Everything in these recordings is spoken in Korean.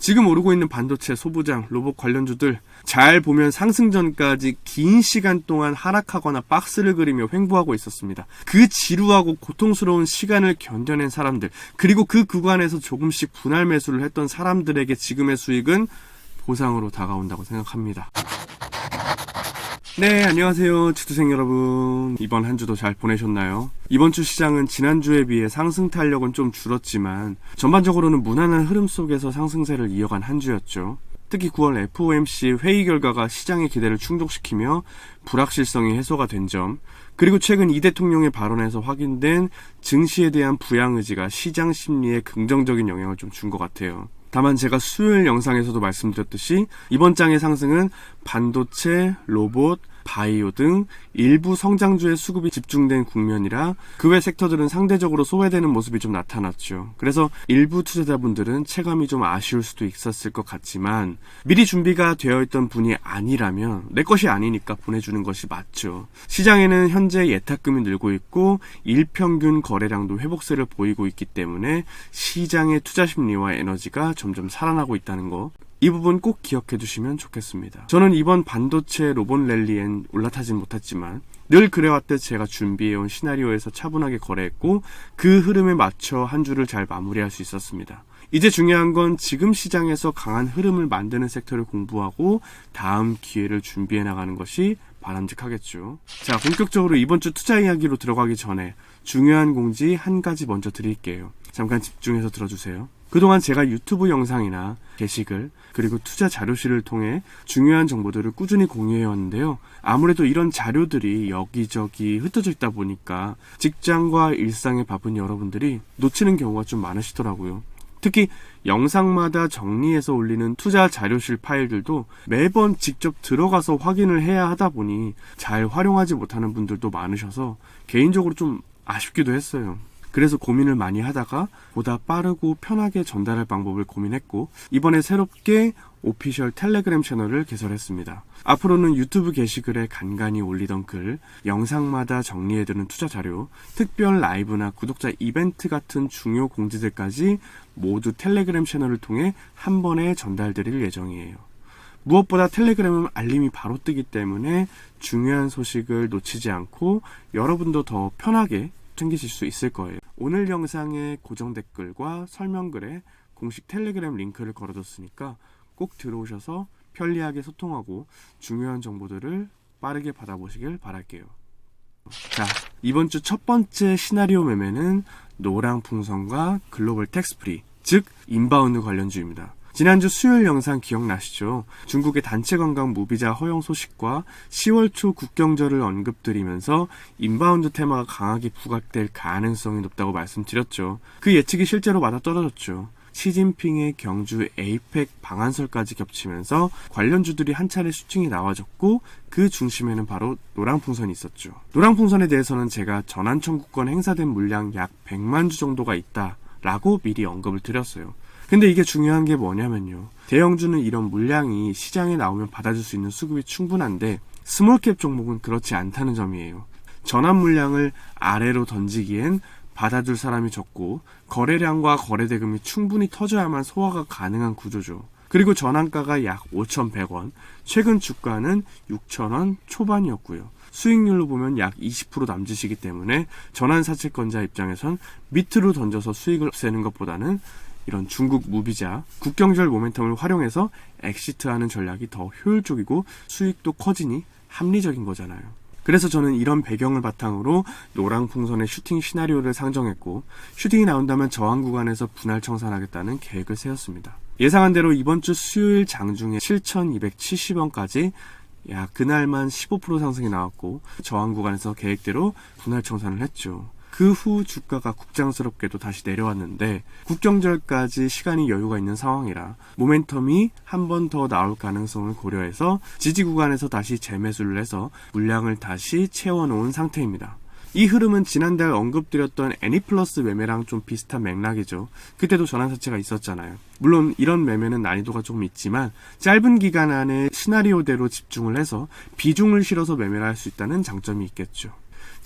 지금 오르고 있는 반도체, 소부장, 로봇 관련주들 잘 보면 상승 전까지 긴 시간 동안 하락하거나 박스를 그리며 횡보하고 있었습니다. 그 지루하고 고통스러운 시간을 견뎌낸 사람들, 그리고 그 구간에서 조금씩 분할 매수를 했던 사람들에게 지금의 수익은 보상으로 다가온다고 생각합니다. 네, 안녕하세요. 지투생 여러분. 이번 한 주도 잘 보내셨나요? 이번 주 시장은 지난주에 비해 상승 탄력은 좀 줄었지만 전반적으로는 무난한 흐름 속에서 상승세를 이어간 한 주였죠. 특히 9월 FOMC 회의 결과가 시장의 기대를 충족시키며 불확실성이 해소가 된 점, 그리고 최근 이 대통령의 발언에서 확인된 증시에 대한 부양 의지가 시장 심리에 긍정적인 영향을 좀 준 것 같아요. 다만 제가 수요일 영상에서도 말씀드렸듯이 이번 장의 상승은 반도체, 로봇, 바이오 등 일부 성장주의 수급이 집중된 국면이라 그 외 섹터들은 상대적으로 소외되는 모습이 좀 나타났죠. 그래서 일부 투자자분들은 체감이 좀 아쉬울 수도 있었을 것 같지만 미리 준비가 되어 있던 분이 아니라면 내 것이 아니니까 보내주는 것이 맞죠. 시장에는 현재 예탁금이 늘고 있고 일평균 거래량도 회복세를 보이고 있기 때문에 시장의 투자 심리와 에너지가 점점 살아나고 있다는 거, 이 부분 꼭 기억해 두시면 좋겠습니다. 저는 이번 반도체 로봇 랠리엔 올라타진 못했지만 늘 그래왔듯 제가 준비해온 시나리오에서 차분하게 거래했고 그 흐름에 맞춰 한 주를 잘 마무리할 수 있었습니다. 이제 중요한 건 지금 시장에서 강한 흐름을 만드는 섹터를 공부하고 다음 기회를 준비해 나가는 것이 바람직하겠죠. 자, 본격적으로 이번 주 투자 이야기로 들어가기 전에 중요한 공지 한 가지 먼저 드릴게요. 잠깐 집중해서 들어주세요. 그동안 제가 유튜브 영상이나 게시글, 그리고 투자 자료실을 통해 중요한 정보들을 꾸준히 공유해왔는데요. 아무래도 이런 자료들이 여기저기 흩어져 있다 보니까 직장과 일상에 바쁜 여러분들이 놓치는 경우가 좀 많으시더라고요. 특히 영상마다 정리해서 올리는 투자 자료실 파일들도 매번 직접 들어가서 확인을 해야 하다 보니 잘 활용하지 못하는 분들도 많으셔서 개인적으로 좀 아쉽기도 했어요. 그래서 고민을 많이 하다가 보다 빠르고 편하게 전달할 방법을 고민했고 이번에 새롭게 오피셜 텔레그램 채널을 개설했습니다. 앞으로는 유튜브 게시글에 간간히 올리던 글, 영상마다 정리해두는 투자 자료, 특별 라이브나 구독자 이벤트 같은 중요 공지들까지 모두 텔레그램 채널을 통해 한 번에 전달드릴 예정이에요. 무엇보다 텔레그램은 알림이 바로 뜨기 때문에 중요한 소식을 놓치지 않고 여러분도 더 편하게 챙기실 수 있을 거예요. 오늘 영상의 고정 댓글과 설명글에 공식 텔레그램 링크를 걸어뒀으니까 꼭 들어오셔서 편리하게 소통하고 중요한 정보들을 빠르게 받아보시길 바랄게요. 자, 이번 주 첫 번째 시나리오 매매는 노랑풍선과 글로벌 텍스프리, 즉 인바운드 관련주입니다. 지난주 수요일 영상 기억나시죠? 중국의 단체 관광 무비자 허용 소식과 10월 초 국경절을 언급드리면서 인바운드 테마가 강하게 부각될 가능성이 높다고 말씀드렸죠. 그 예측이 실제로 맞아떨어졌죠. 시진핑의 경주 에이펙 방한설까지 겹치면서 관련주들이 한 차례 슈팅이 나와졌고 그 중심에는 바로 노랑풍선이 있었죠. 노랑풍선에 대해서는 제가 전환 청구권 행사된 물량 약 100만 주 정도가 있다라고 미리 언급을 드렸어요. 근데 이게 중요한 게 뭐냐면요. 대형주는 이런 물량이 시장에 나오면 받아줄 수 있는 수급이 충분한데 스몰캡 종목은 그렇지 않다는 점이에요. 전환 물량을 아래로 던지기엔 받아줄 사람이 적고 거래량과 거래대금이 충분히 터져야만 소화가 가능한 구조죠. 그리고 전환가가 약 5,100원, 최근 주가는 6,000원 초반이었고요. 수익률로 보면 약 20% 남짓이기 때문에 전환 사채권자 입장에선 밑으로 던져서 수익을 없애는 것보다는 이런 중국 무비자, 국경절 모멘텀을 활용해서 엑시트하는 전략이 더 효율적이고 수익도 커지니 합리적인 거잖아요. 그래서 저는 이런 배경을 바탕으로 노랑풍선의 슈팅 시나리오를 상정했고 슈팅이 나온다면 저항 구간에서 분할 청산하겠다는 계획을 세웠습니다. 예상한 대로 이번 주 수요일 장중에 7,270원까지 약 그날만 15% 상승이 나왔고 저항 구간에서 계획대로 분할 청산을 했죠. 그 후 주가가 국장스럽게도 다시 내려왔는데 국경절까지 시간이 여유가 있는 상황이라 모멘텀이 한 번 더 나올 가능성을 고려해서 지지 구간에서 다시 재매수를 해서 물량을 다시 채워놓은 상태입니다. 이 흐름은 지난달 언급드렸던 애니플러스 매매랑 좀 비슷한 맥락이죠. 그때도 전환사채가 있었잖아요. 물론 이런 매매는 난이도가 조금 있지만 짧은 기간 안에 시나리오대로 집중을 해서 비중을 실어서 매매를 할 수 있다는 장점이 있겠죠.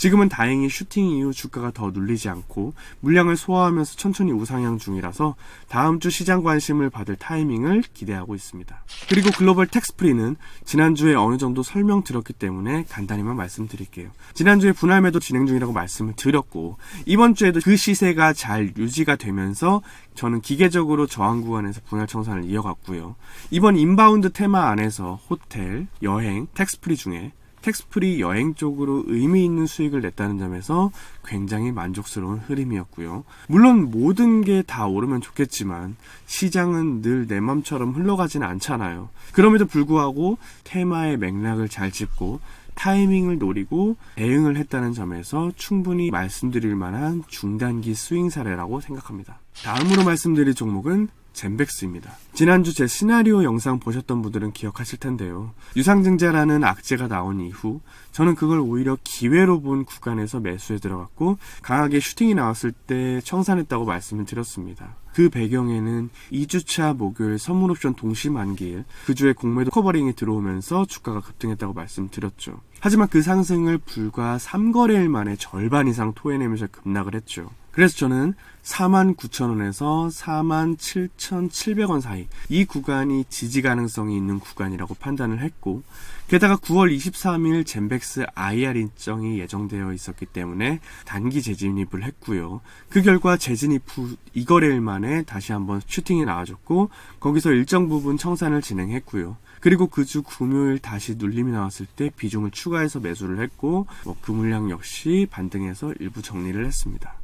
지금은 다행히 슈팅 이후 주가가 더 눌리지 않고 물량을 소화하면서 천천히 우상향 중이라서 다음 주 시장 관심을 받을 타이밍을 기대하고 있습니다. 그리고 글로벌 텍스프리는 지난주에 어느 정도 설명드렸기 때문에 간단히만 말씀드릴게요. 지난주에 분할 매도 진행 중이라고 말씀을 드렸고 이번 주에도 그 시세가 잘 유지가 되면서 저는 기계적으로 저항 구간에서 분할 청산을 이어갔고요. 이번 인바운드 테마 안에서 호텔, 여행, 텍스프리 중에 텍스프리 여행 쪽으로 의미 있는 수익을 냈다는 점에서 굉장히 만족스러운 흐름이었고요. 물론 모든 게 다 오르면 좋겠지만 시장은 늘 내 맘처럼 흘러가지는 않잖아요. 그럼에도 불구하고 테마의 맥락을 잘 짚고 타이밍을 노리고 대응을 했다는 점에서 충분히 말씀드릴 만한 중단기 스윙 사례라고 생각합니다. 다음으로 말씀드릴 종목은 젠백스입니다. 지난주 제 시나리오 영상 보셨던 분들은 기억하실 텐데요. 유상증자라는 악재가 나온 이후 저는 그걸 오히려 기회로 본 구간에서 매수에 들어갔고 강하게 슈팅이 나왔을 때 청산했다고 말씀을 드렸습니다. 그 배경에는 2주차 목요일 선물옵션 동시 만기일 그 주에 공매도 커버링이 들어오면서 주가가 급등했다고 말씀드렸죠. 하지만 그 상승을 불과 3거래일 만에 절반 이상 토해내면서 급락을 했죠. 그래서 저는 49,000원에서 47,700원 사이 이 구간이 지지 가능성이 있는 구간이라고 판단을 했고 게다가 9월 23일 젠백스 IR 일정이 예정되어 있었기 때문에 단기 재진입을 했고요. 그 결과 재진입 후 2거래일 만에 다시 한번 슈팅이 나와줬고 거기서 일정 부분 청산을 진행했고요. 그리고 그 주 금요일 다시 눌림이 나왔을 때 비중을 추가해서 매수를 했고 그 물량 역시 반등해서 일부 정리를 했습니다.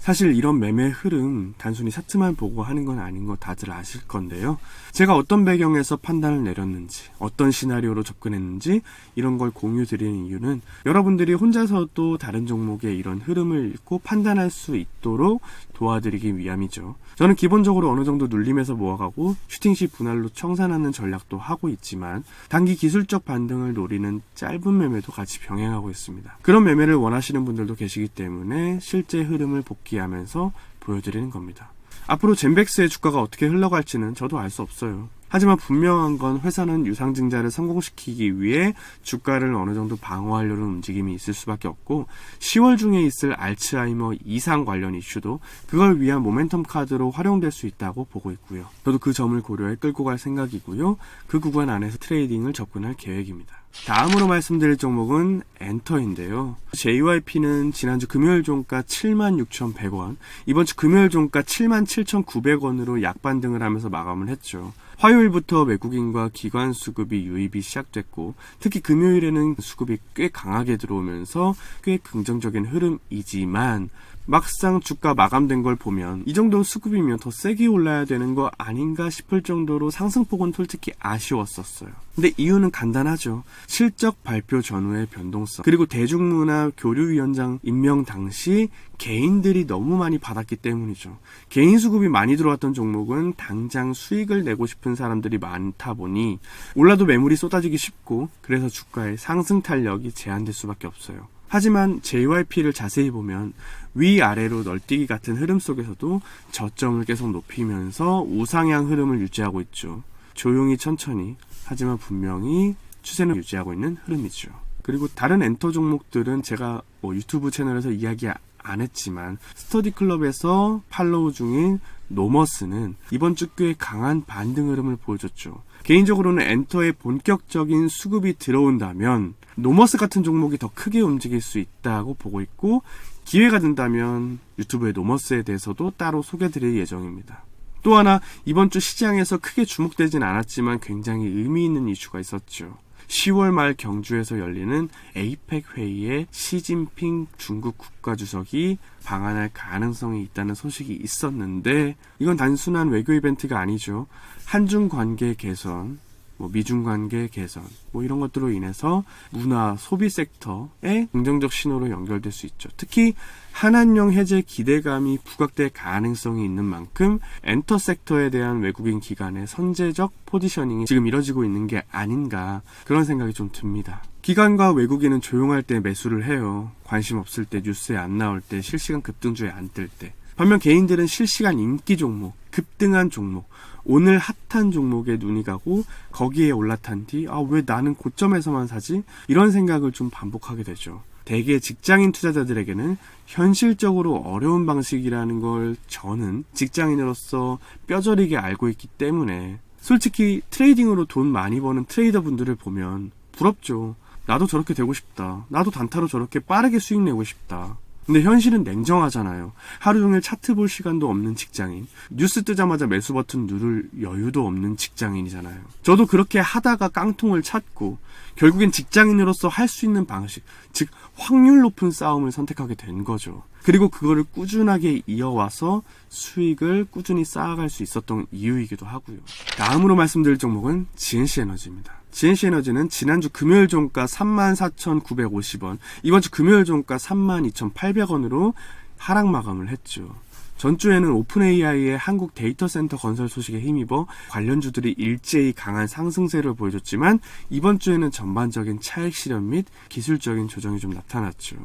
사실 이런 매매 흐름 단순히 차트만 보고 하는 건 아닌 거 다들 아실 건데요. 제가 어떤 배경에서 판단을 내렸는지 어떤 시나리오로 접근했는지 이런 걸 공유 드리는 이유는 여러분들이 혼자서도 다른 종목의 이런 흐름을 읽고 판단할 수 있도록 도와드리기 위함이죠. 저는 기본적으로 어느 정도 눌림에서 모아가고 슈팅 시 분할로 청산하는 전략도 하고 있지만 단기 기술적 반등을 노리는 짧은 매매도 같이 병행하고 있습니다. 그런 매매를 원하시는 분들도 계시기 때문에 실제 흐름을 복귀하면서 보여드리는 겁니다. 앞으로 젠백스의 주가가 어떻게 흘러갈지는 저도 알 수 없어요. 하지만 분명한 건 회사는 유상증자를 성공시키기 위해 주가를 어느 정도 방어하려는 움직임이 있을 수밖에 없고 10월 중에 있을 알츠하이머 이상 관련 이슈도 그걸 위한 모멘텀 카드로 활용될 수 있다고 보고 있고요. 저도 그 점을 고려해 끌고 갈 생각이고요. 그 구간 안에서 트레이딩을 접근할 계획입니다. 다음으로 말씀드릴 종목은 엔터인데요. JYP는 지난주 금요일 종가 76,100원, 이번 주 금요일 종가 77,900원으로 약반등을 하면서 마감을 했죠. 화요일부터 외국인과 기관 수급이 유입이 시작됐고 특히 금요일에는 수급이 꽤 강하게 들어오면서 꽤 긍정적인 흐름이지만 막상 주가 마감된 걸 보면 이 정도 수급이면 더 세게 올라야 되는 거 아닌가 싶을 정도로 상승폭은 솔직히 아쉬웠었어요. 근데 이유는 간단하죠. 실적 발표 전후의 변동성 그리고 대중문화 교류위원장 임명 당시 개인들이 너무 많이 받았기 때문이죠. 개인 수급이 많이 들어왔던 종목은 당장 수익을 내고 싶은 사람들이 많다 보니 올라도 매물이 쏟아지기 쉽고 그래서 주가의 상승 탄력이 제한될 수밖에 없어요. 하지만 JYP를 자세히 보면 위아래로 널뛰기 같은 흐름 속에서도 저점을 계속 높이면서 우상향 흐름을 유지하고 있죠. 조용히 천천히 하지만 분명히 추세는 유지하고 있는 흐름이죠. 그리고 다른 엔터 종목들은 제가 유튜브 채널에서 이야기 안 했지만 스터디클럽에서 팔로우 중인 노머스는 이번 주 꽤 강한 반등 흐름을 보여줬죠. 개인적으로는 엔터의 본격적인 수급이 들어온다면 노머스 같은 종목이 더 크게 움직일 수 있다고 보고 있고 기회가 된다면 유튜브의 노머스에 대해서도 따로 소개드릴 예정입니다. 또 하나 이번 주 시장에서 크게 주목되진 않았지만 굉장히 의미 있는 이슈가 있었죠. 10월 말 경주에서 열리는 에이펙 회의에 시진핑 중국 국가주석이 방한할 가능성이 있다는 소식이 있었는데 이건 단순한 외교 이벤트가 아니죠. 한중 관계 개선, 미중 관계 개선, 이런 것들로 인해서 문화, 소비 섹터에 긍정적 신호로 연결될 수 있죠. 특히 한한령 해제 기대감이 부각될 가능성이 있는 만큼 엔터 섹터에 대한 외국인 기관의 선제적 포지셔닝이 지금 이뤄지고 있는 게 아닌가 그런 생각이 좀 듭니다. 기관과 외국인은 조용할 때 매수를 해요. 관심 없을 때, 뉴스에 안 나올 때, 실시간 급등주에 안 뜰 때. 반면 개인들은 실시간 인기 종목, 급등한 종목, 오늘 핫한 종목에 눈이 가고 거기에 올라탄 뒤 왜 나는 고점에서만 사지? 이런 생각을 좀 반복하게 되죠. 대개 직장인 투자자들에게는 현실적으로 어려운 방식이라는 걸 저는 직장인으로서 뼈저리게 알고 있기 때문에 솔직히 트레이딩으로 돈 많이 버는 트레이더 분들을 보면 부럽죠. 나도 저렇게 되고 싶다. 나도 단타로 저렇게 빠르게 수익 내고 싶다. 근데 현실은 냉정하잖아요. 하루 종일 차트 볼 시간도 없는 직장인, 뉴스 뜨자마자 매수 버튼 누를 여유도 없는 직장인이잖아요. 저도 그렇게 하다가 깡통을 찾고 결국엔 직장인으로서 할 수 있는 방식, 즉 확률 높은 싸움을 선택하게 된 거죠. 그리고 그거를 꾸준하게 이어와서 수익을 꾸준히 쌓아갈 수 있었던 이유이기도 하고요. 다음으로 말씀드릴 종목은 GNC 에너지입니다. GNC 에너지는 지난주 금요일 종가 34,950원, 이번 주 금요일 종가 32,800원으로 하락 마감을 했죠. 전주에는 오픈 AI의 한국 데이터 센터 건설 소식에 힘입어 관련주들이 일제히 강한 상승세를 보여줬지만 이번 주에는 전반적인 차익 실현 및 기술적인 조정이 좀 나타났죠.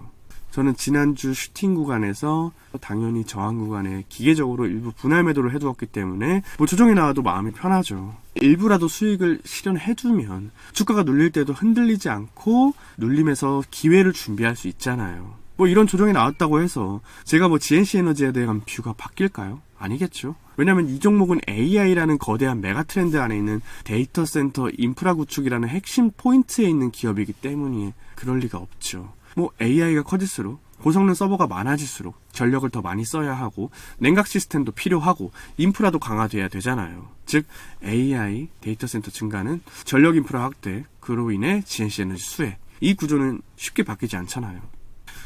저는 지난주 슈팅 구간에서 당연히 저항 구간에 기계적으로 일부 분할 매도를 해두었기 때문에 조정이 나와도 마음이 편하죠. 일부라도 수익을 실현해두면 주가가 눌릴 때도 흔들리지 않고 눌림에서 기회를 준비할 수 있잖아요. 이런 조정이 나왔다고 해서 제가 GNC 에너지에 대한 뷰가 바뀔까요? 아니겠죠. 왜냐하면 이 종목은 AI라는 거대한 메가 트렌드 안에 있는 데이터 센터 인프라 구축이라는 핵심 포인트에 있는 기업이기 때문에 그럴 리가 없죠. AI가 커질수록 고성능 서버가 많아질수록 전력을 더 많이 써야 하고 냉각 시스템도 필요하고 인프라도 강화돼야 되잖아요. 즉 AI 데이터 센터 증가는 전력 인프라 확대, 그로 인해 GNC 에너지 수혜, 이 구조는 쉽게 바뀌지 않잖아요.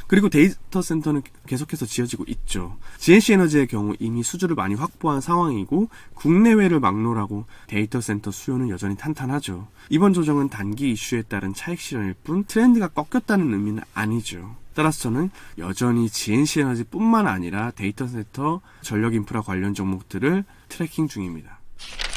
그리고 데이터 센터는 계속해서 지어지고 있죠. GNC 에너지의 경우 이미 수주를 많이 확보한 상황이고 국내외를 막론하고 데이터 센터 수요는 여전히 탄탄하죠. 이번 조정은 단기 이슈에 따른 차익 실현일 뿐 트렌드가 꺾였다는 의미는 아니죠. 따라서 저는 여전히 GNC 에너지뿐만 아니라 데이터 센터, 전력 인프라 관련 종목들을 트래킹 중입니다.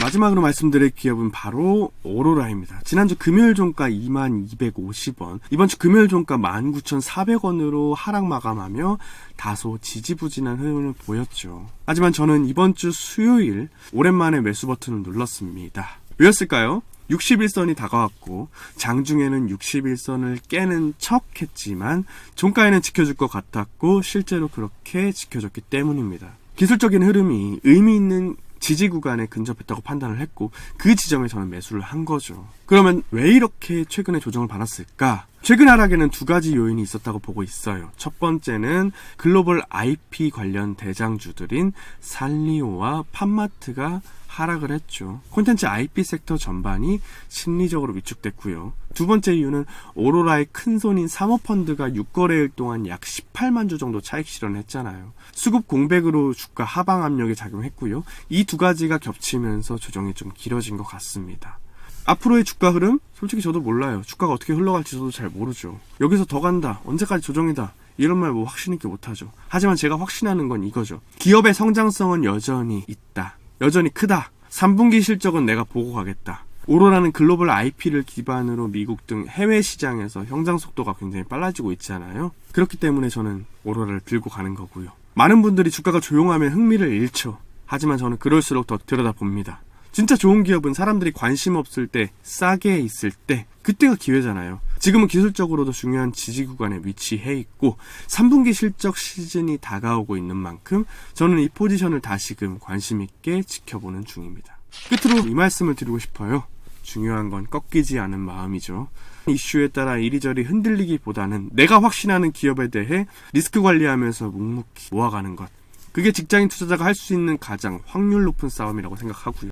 마지막으로 말씀드릴 기업은 바로 오로라입니다. 지난주 금요일 종가 2250원, 이번 주 금요일 종가 19,400원으로 하락 마감하며 다소 지지부진한 흐름을 보였죠. 하지만 저는 이번 주 수요일 오랜만에 매수 버튼을 눌렀습니다. 왜였을까요? 61선이 다가왔고 장중에는 61선을 깨는 척 했지만 종가에는 지켜줄 것 같았고 실제로 그렇게 지켜줬기 때문입니다. 기술적인 흐름이 의미 있는 지지 구간에 근접했다고 판단을 했고 그 지점에 저는 매수를 한 거죠. 그러면 왜 이렇게 최근에 조정을 받았을까? 최근 하락에는 두 가지 요인이 있었다고 보고 있어요. 첫 번째는 글로벌 IP 관련 대장주들인 산리오와 팜마트가 하락을 했죠. 콘텐츠 IP 섹터 전반이 심리적으로 위축됐고요. 두 번째 이유는 오로라의 큰손인 사모펀드가 6거래일 동안 약 18만 주 정도 차익 실현했잖아요. 수급 공백으로 주가 하방 압력이 작용했고요. 이 두 가지가 겹치면서 조정이 좀 길어진 것 같습니다. 앞으로의 주가 흐름? 솔직히 저도 몰라요. 주가가 어떻게 흘러갈지 저도 잘 모르죠. 여기서 더 간다, 언제까지 조정이다, 이런 말 확신 있게 못하죠. 하지만 제가 확신하는 건 이거죠. 기업의 성장성은 여전히 있다. 여전히 크다. 3분기 실적은 내가 보고 가겠다. 오로라는 글로벌 IP를 기반으로 미국 등 해외 시장에서 성장 속도가 굉장히 빨라지고 있잖아요. 그렇기 때문에 저는 오로라를 들고 가는 거고요. 많은 분들이 주가가 조용하면 흥미를 잃죠. 하지만 저는 그럴수록 더 들여다봅니다. 진짜 좋은 기업은 사람들이 관심 없을 때, 싸게 있을 때, 그때가 기회잖아요. 지금은 기술적으로도 중요한 지지 구간에 위치해 있고 3분기 실적 시즌이 다가오고 있는 만큼 저는 이 포지션을 다시금 관심 있게 지켜보는 중입니다. 끝으로 이 말씀을 드리고 싶어요. 중요한 건 꺾이지 않은 마음이죠. 이슈에 따라 이리저리 흔들리기보다는 내가 확신하는 기업에 대해 리스크 관리하면서 묵묵히 모아가는 것, 그게 직장인 투자자가 할 수 있는 가장 확률 높은 싸움이라고 생각하고요.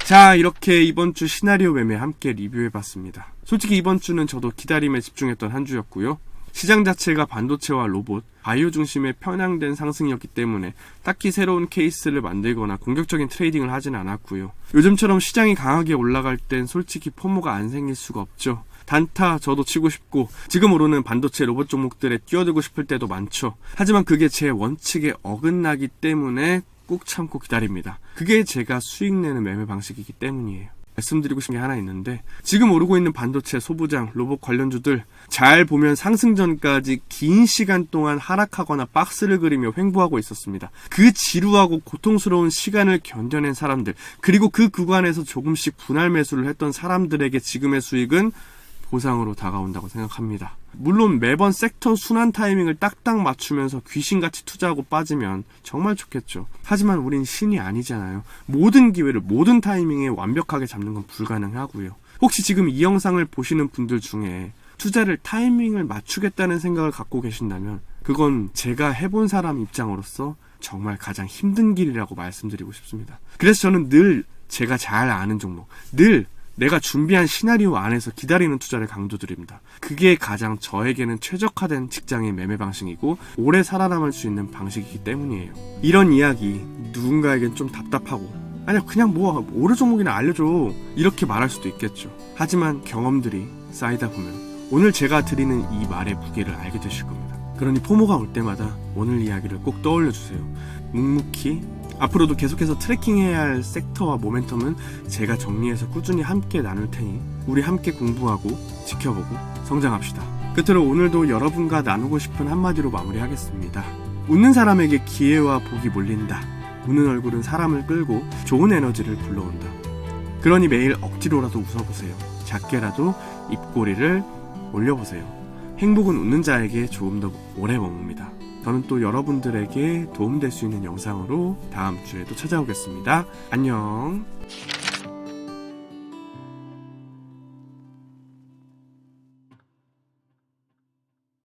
자, 이렇게 이번 주 시나리오 매매 함께 리뷰해봤습니다. 솔직히 이번 주는 저도 기다림에 집중했던 한 주였고요. 시장 자체가 반도체와 로봇, 바이오 중심의 편향된 상승이었기 때문에 딱히 새로운 케이스를 만들거나 공격적인 트레이딩을 하진 않았고요. 요즘처럼 시장이 강하게 올라갈 땐 솔직히 포모가 안 생길 수가 없죠. 단타 저도 치고 싶고 지금 오르는 반도체 로봇 종목들에 끼어들고 싶을 때도 많죠. 하지만 그게 제 원칙에 어긋나기 때문에 꾹 참고 기다립니다. 그게 제가 수익 내는 매매 방식이기 때문이에요. 말씀드리고 싶은 게 하나 있는데, 지금 오르고 있는 반도체, 소부장, 로봇 관련주들 잘 보면 상승 전까지 긴 시간 동안 하락하거나 박스를 그리며 횡보하고 있었습니다. 그 지루하고 고통스러운 시간을 견뎌낸 사람들, 그리고 그 구간에서 조금씩 분할 매수를 했던 사람들에게 지금의 수익은 보상으로 다가온다고 생각합니다. 물론 매번 섹터 순환 타이밍을 딱딱 맞추면서 귀신같이 투자하고 빠지면 정말 좋겠죠. 하지만 우린 신이 아니잖아요. 모든 기회를 모든 타이밍에 완벽하게 잡는 건 불가능하고요. 혹시 지금 이 영상을 보시는 분들 중에 투자를 타이밍을 맞추겠다는 생각을 갖고 계신다면 그건 제가 해본 사람 입장으로서 정말 가장 힘든 길이라고 말씀드리고 싶습니다. 그래서 저는 늘 제가 잘 아는 종목, 늘 내가 준비한 시나리오 안에서 기다리는 투자를 강조드립니다. 그게 가장 저에게는 최적화된 직장의 매매 방식이고 오래 살아남을 수 있는 방식이기 때문이에요. 이런 이야기 누군가에겐 좀 답답하고 아니야 그냥 뭐 오르 종목이나 알려줘 이렇게 말할 수도 있겠죠. 하지만 경험들이 쌓이다 보면 오늘 제가 드리는 이 말의 무게를 알게 되실 겁니다. 그러니 포모가 올 때마다 오늘 이야기를 꼭 떠올려주세요. 묵묵히 앞으로도 계속해서 트래킹해야 할 섹터와 모멘텀은 제가 정리해서 꾸준히 함께 나눌 테니 우리 함께 공부하고 지켜보고 성장합시다. 끝으로 오늘도 여러분과 나누고 싶은 한마디로 마무리하겠습니다. 웃는 사람에게 기회와 복이 몰린다. 웃는 얼굴은 사람을 끌고 좋은 에너지를 불러온다. 그러니 매일 억지로라도 웃어보세요. 작게라도 입꼬리를 올려보세요. 행복은 웃는 자에게 조금 더 오래 머뭅니다. 저는 또 여러분들에게 도움될 수 있는 영상으로 다음 주에도 찾아오겠습니다. 안녕.